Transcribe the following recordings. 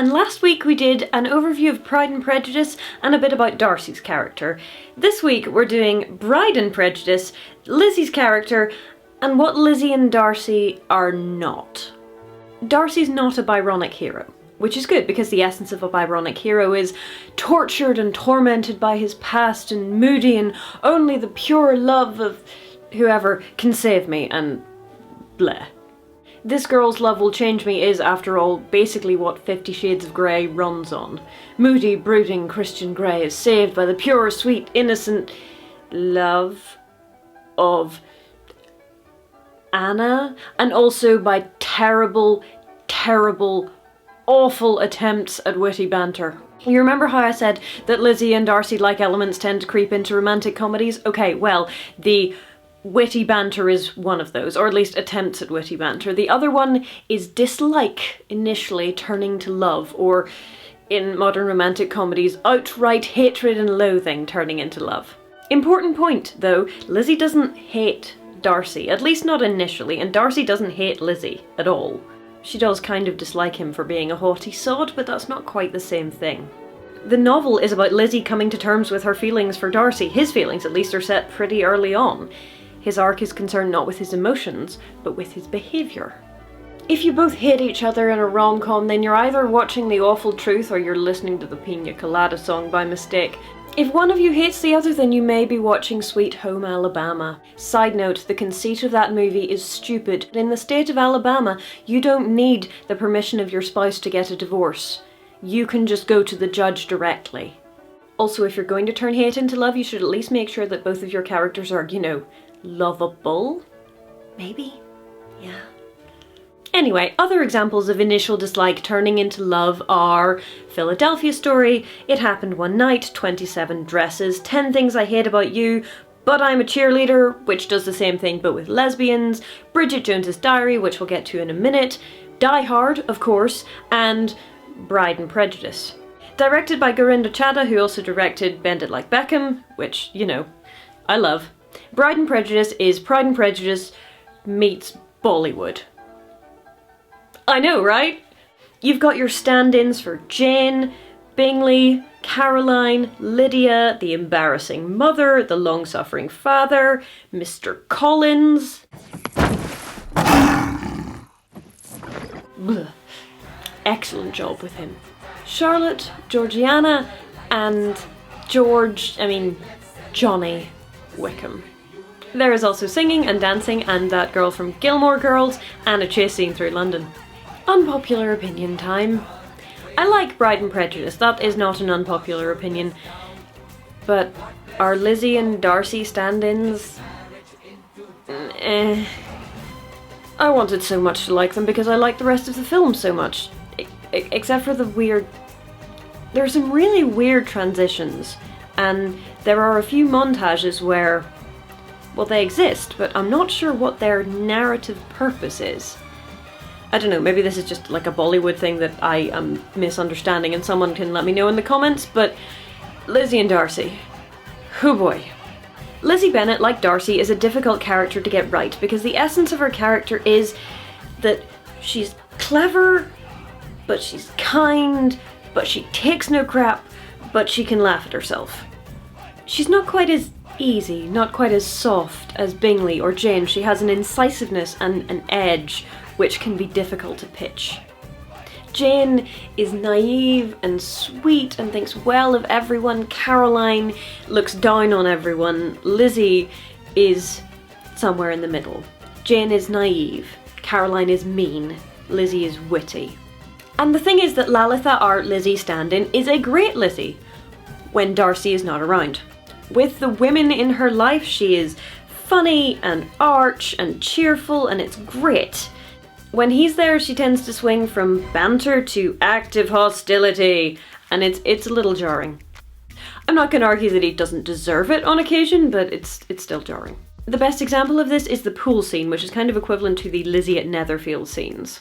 And last week we did an overview of Pride and Prejudice and a bit about Darcy's character. This week we're doing Bride and Prejudice, Lizzie's character, and what Lizzie and Darcy are not. Darcy's not a Byronic hero, which is good because the essence of a Byronic hero is tortured and tormented by his past and moody and only the pure love of whoever can save me and bleh. This girl's love will change me is, after all, basically what 50 Shades of Grey runs on. Moody, brooding Christian Grey is saved by the pure, sweet, innocent love of Anna, and also by terrible, terrible, awful attempts at witty banter. You remember how I said that Lizzie and Darcy-like elements tend to creep into romantic comedies? Okay, well, the witty banter is one of those, or at least attempts at witty banter. The other one is dislike initially turning to love, or in modern romantic comedies, outright hatred and loathing turning into love. Important point, though, Lizzie doesn't hate Darcy, at least not initially, and Darcy doesn't hate Lizzie at all. She does kind of dislike him for being a haughty sod, but that's not quite the same thing. The novel is about Lizzie coming to terms with her feelings for Darcy. His feelings, at least, are set pretty early on. His arc is concerned not with his emotions, but with his behaviour. If you both hate each other in a rom-com, then you're either watching The Awful Truth or you're listening to the Pina Colada song by mistake. If one of you hates the other, then you may be watching Sweet Home Alabama. Side note, the conceit of that movie is stupid. In the state of Alabama, you don't need the permission of your spouse to get a divorce. You can just go to the judge directly. Also, if you're going to turn hate into love, you should at least make sure that both of your characters are, lovable? Maybe? Yeah. Anyway, other examples of initial dislike turning into love are Philadelphia Story, It Happened One Night, 27 Dresses, 10 Things I Hate About You, But I'm a Cheerleader, which does the same thing but with lesbians, Bridget Jones Diary, which we'll get to in a minute, Die Hard, of course, and Bride and Prejudice. Directed by Gurinder Chadha, who also directed Bend It Like Beckham, which, I love. Bride and Prejudice is Pride and Prejudice meets Bollywood. I know, right? You've got your stand-ins for Jane, Bingley, Caroline, Lydia, the embarrassing mother, the long-suffering father, Mr. Collins. Blech. Excellent job with him. Charlotte, Georgiana, and Johnny Wickham. There is also singing and dancing and that girl from Gilmore Girls and a chase scene through London. Unpopular opinion time. I like Bride and Prejudice, that is not an unpopular opinion. But are Lizzie and Darcy stand-ins? I wanted so much to like them because I like the rest of the film so much. Except for there are some really weird transitions, and there are a few montages where, well, they exist, but I'm not sure what their narrative purpose is. I don't know, maybe this is just like a Bollywood thing that I am misunderstanding and someone can let me know in the comments, but Lizzie and Darcy. Oh boy. Lizzie Bennet, like Darcy, is a difficult character to get right because the essence of her character is that she's clever, but she's kind, but she takes no crap, but she can laugh at herself. She's not quite as easy, not quite as soft as Bingley or Jane. She has an incisiveness and an edge which can be difficult to pitch. Jane is naive and sweet and thinks well of everyone. Caroline looks down on everyone. Lizzie is somewhere in the middle. Jane is naive. Caroline is mean. Lizzie is witty. And the thing is that Lalitha, our Lizzie stand-in, is a great Lizzie when Darcy is not around. With the women in her life, she is funny and arch and cheerful, and it's great. When he's there, she tends to swing from banter to active hostility, and it's a little jarring. I'm not going to argue that he doesn't deserve it on occasion, but it's still jarring. The best example of this is the pool scene, which is kind of equivalent to the Lizzie at Netherfield scenes.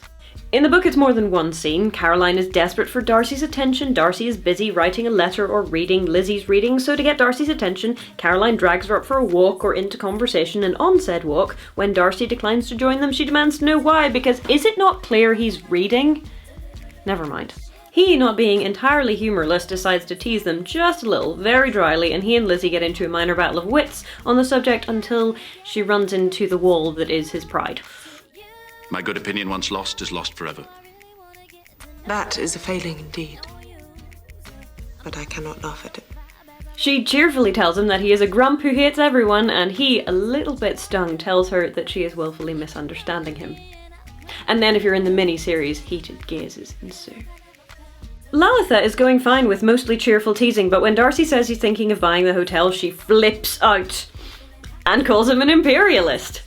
In the book it's more than one scene. Caroline is desperate for Darcy's attention, Darcy is busy writing a letter or reading, Lizzie's reading, so to get Darcy's attention, Caroline drags her up for a walk or into conversation, and on said walk, when Darcy declines to join them, she demands to know why, because is it not clear he's reading? Never mind. He, not being entirely humourless, decides to tease them just a little, very dryly, and he and Lizzie get into a minor battle of wits on the subject until she runs into the wall that is his pride. My good opinion once lost is lost forever. That is a failing indeed. But I cannot laugh at it. She cheerfully tells him that he is a grump who hates everyone, and he, a little bit stung, tells her that she is willfully misunderstanding him. And then if you're in the mini-series, heated gazes ensue. Lalitha is going fine with mostly cheerful teasing, but when Darcy says he's thinking of buying the hotel, she flips out and calls him an imperialist.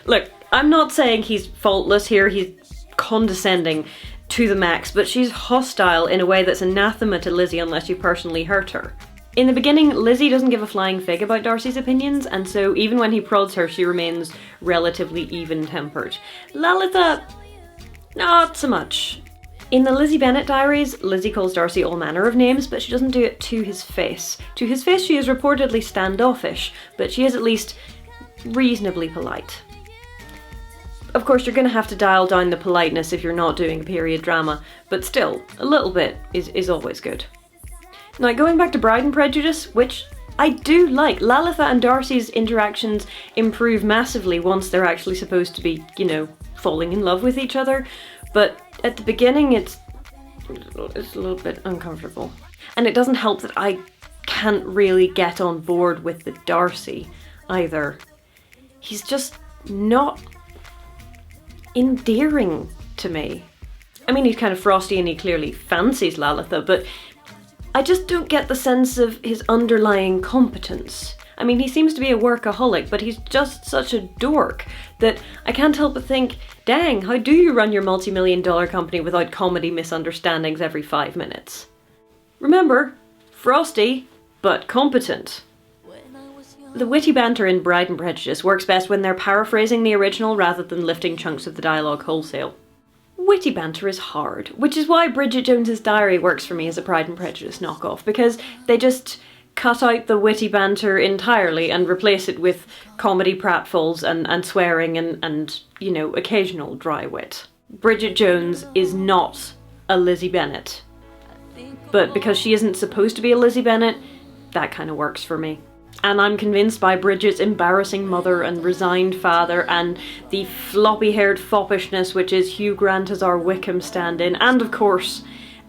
Look, I'm not saying he's faultless here, he's condescending to the max, but she's hostile in a way that's anathema to Lizzie unless you personally hurt her. In the beginning, Lizzie doesn't give a flying fig about Darcy's opinions, and so even when he prods her, she remains relatively even-tempered. Lalitha, not so much. In the Lizzie Bennet diaries, Lizzie calls Darcy all manner of names, but she doesn't do it to his face. To his face she is reportedly standoffish, but she is at least reasonably polite. Of course, you're going to have to dial down the politeness if you're not doing a period drama, but still, a little bit is always good. Now, going back to Bride and Prejudice, which I do like, Lalitha and Darcy's interactions improve massively once they're actually supposed to be, you know, falling in love with each other, but at the beginning it's a little bit uncomfortable. And it doesn't help that I can't really get on board with the Darcy either. He's just not endearing to me. I mean, he's kind of frosty and he clearly fancies Lalitha, but I just don't get the sense of his underlying competence. I mean, he seems to be a workaholic, but he's just such a dork that I can't help but think, dang, how do you run your multi-million-dollar company without comedy misunderstandings every 5 minutes? Remember, frosty, but competent. The witty banter in Bride and Prejudice works best when they're paraphrasing the original rather than lifting chunks of the dialogue wholesale. Witty banter is hard, which is why Bridget Jones Diary works for me as a Pride and Prejudice knockoff, because they just cut out the witty banter entirely and replace it with comedy pratfalls and swearing and, you know, occasional dry wit. Bridget Jones is not a Lizzie Bennet, but because she isn't supposed to be a Lizzie Bennet, that kind of works for me. And I'm convinced by Bridget's embarrassing mother and resigned father and the floppy-haired foppishness which is Hugh Grant as our Wickham stand-in, and of course,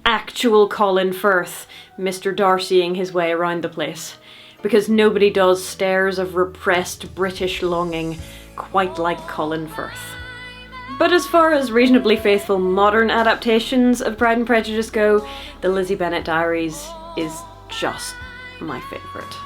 actual Colin Firth, Mr Darcying his way around the place. Because nobody does stares of repressed British longing quite like Colin Firth. But as far as reasonably faithful modern adaptations of Pride and Prejudice go, the Lizzie Bennet Diaries is just my favourite.